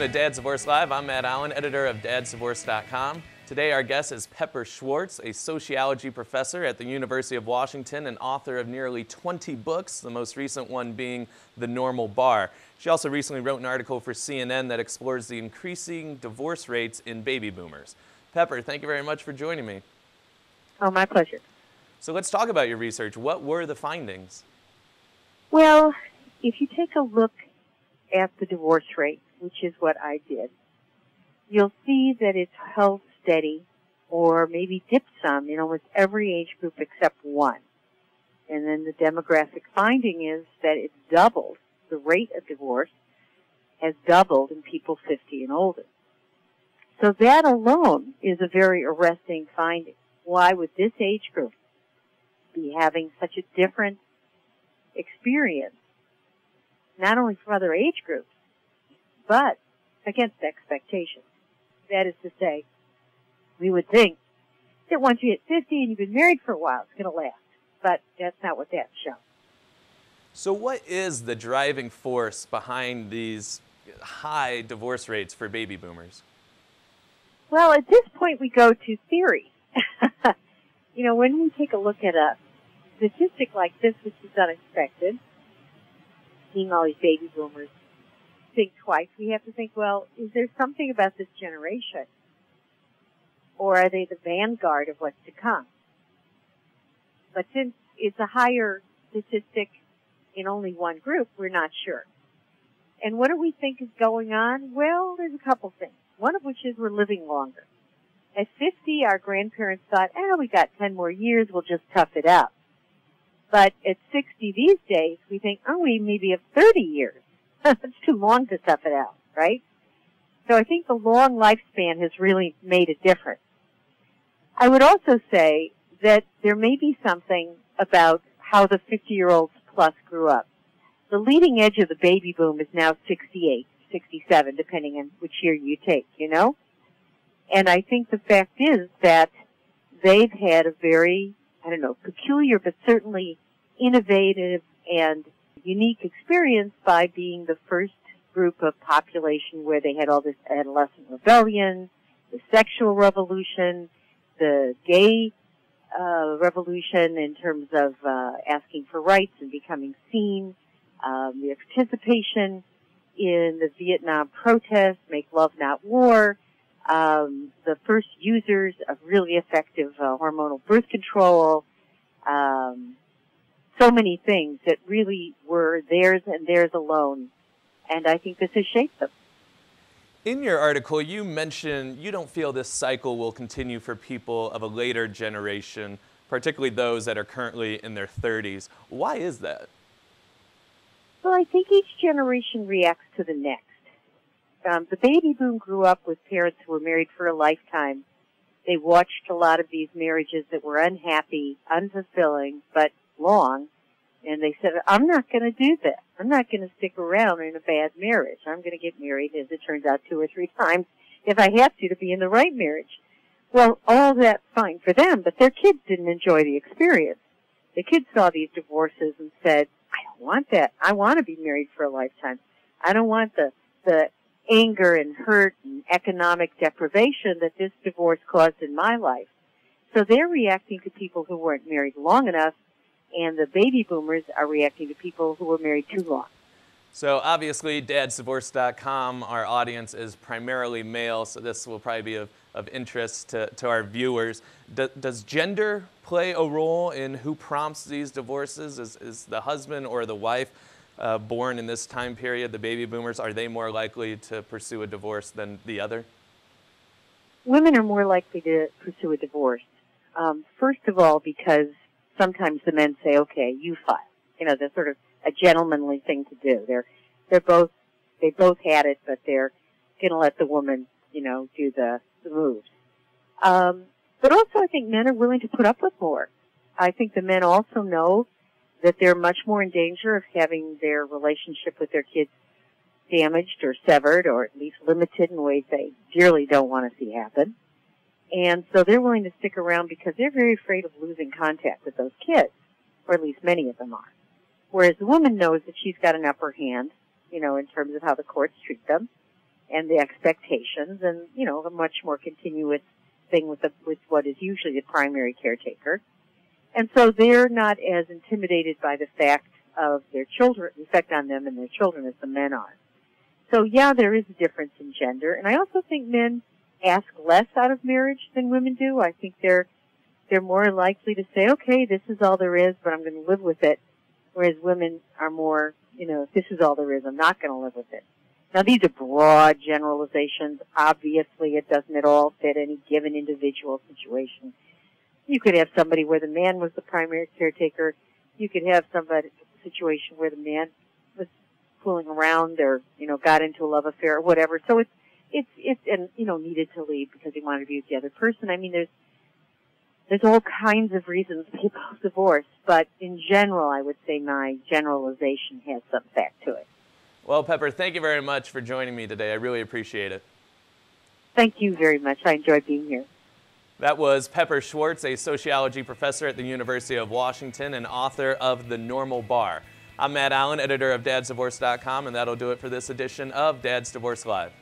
to Dad's Divorce Live. I'm Matt Allen, editor of dadsdivorce.com. Today our guest is Pepper Schwartz, a sociology professor at the University of Washington and author of nearly 20 books, the most recent one being The Normal Bar. She also recently wrote an article for CNN that explores the increasing divorce rates in baby boomers. Pepper, thank you very much for joining me. Oh, my pleasure. So let's talk about your research. What were the findings? Well, if you take a look at the divorce rate, which is what I did, you'll see that it's held steady or maybe dipped some in almost every age group except one. And then the demographic finding is that it's doubled. The rate of divorce has doubled in people 50 and older. So that alone is a very arresting finding. Why would this age group be having such a different experience, not only from other age groups, but against expectations? That is to say, we would think that once you hit 50 and you've been married for a while, it's going to last. But that's not what that's shown. So what is the driving force behind these high divorce rates for baby boomers? Well, at this point we go to theory. You know, when we take a look at a statistic like this, which is unexpected, seeing all these baby boomers think twice, we have to think, well, is there something about this generation? Or are they the vanguard of what's to come? But since it's a higher statistic in only one group, we're not sure. And what do we think is going on? Well, there's a couple things. One of which is we're living longer. At 50, our grandparents thought, we got 10 more years, we'll just tough it out. But at 60 these days, we think, we maybe have 30 years. That's too long to tough it out, right? So I think the long lifespan has really made a difference. I would also say that there may be something about how the 50-year-olds plus grew up. The leading edge of the baby boom is now 68, 67, depending on which year you take, you know? And I think the fact is that they've had a very, peculiar but certainly innovative and unique experience by being the first group of population where they had all this adolescent rebellion, the sexual revolution, the gay revolution in terms of asking for rights and becoming seen, their participation in the Vietnam protests, Make Love Not War, the first users of really effective hormonal birth control, so many things that really were theirs and theirs alone. And I think this has shaped them. In your article, you mentioned you don't feel this cycle will continue for people of a later generation, particularly those that are currently in their 30s. Why is that? Well, I think each generation reacts to the next. The baby boom grew up with parents who were married for a lifetime. They watched a lot of these marriages that were unhappy, unfulfilling, but long, and they said, I'm not going to do this. I'm not going to stick around in a bad marriage. I'm going to get married, as it turns out, 2 or 3 times if I have to be in the right marriage. Well, all that's fine for them, but their kids didn't enjoy the experience. The kids saw these divorces and said, I don't want that. I want to be married for a lifetime. I don't want the anger and hurt and economic deprivation that this divorce caused in my life. So they're reacting to people who weren't married long enough, and the baby boomers are reacting to people who were married too long. So obviously, dadsdivorce.com, our audience is primarily male, so this will probably be of interest to our viewers. Does gender play a role in who prompts these divorces? Is the husband or the wife born in this time period, the baby boomers, are they more likely to pursue a divorce than the other? Women are more likely to pursue a divorce. First of all, because sometimes the men say, okay, you file. They're sort of a gentlemanly thing to do. They both had it, but they're going to let the woman, do the moves. But also I think men are willing to put up with more. I think the men also know that they're much more in danger of having their relationship with their kids damaged or severed or at least limited in ways they dearly don't want to see happen. And so they're willing to stick around because they're very afraid of losing contact with those kids, or at least many of them are. Whereas the woman knows that she's got an upper hand, in terms of how the courts treat them. and the expectations, and, you know, a much more continuous thing with what is usually the primary caretaker. And so they're not as intimidated by the fact of their children, the effect on them and their children as the men are. So yeah, there is a difference in gender, and I also think men ask less out of marriage than women do. I think they're more likely to say, okay, this is all there is, but I'm going to live with it, whereas women are more, you know, this is all there is, I'm not going to live with it. Now, these are broad generalizations. Obviously, it doesn't at all fit any given individual situation. You could have somebody where the man was the primary caretaker. You could have somebody situation where the man was fooling around or, you know, got into a love affair or whatever. So it's and, you know, needed to leave because he wanted to be with the other person. I mean, there's all kinds of reasons people divorce, but in general, I would say my generalization has some fact to it. Well, Pepper, thank you very much for joining me today. I really appreciate it. Thank you very much. I enjoyed being here. That was Pepper Schwartz, a sociology professor at the University of Washington and author of The Normal Bar. I'm Matt Allen, editor of dadsdivorce.com, and that'll do it for this edition of Dad's Divorce Live.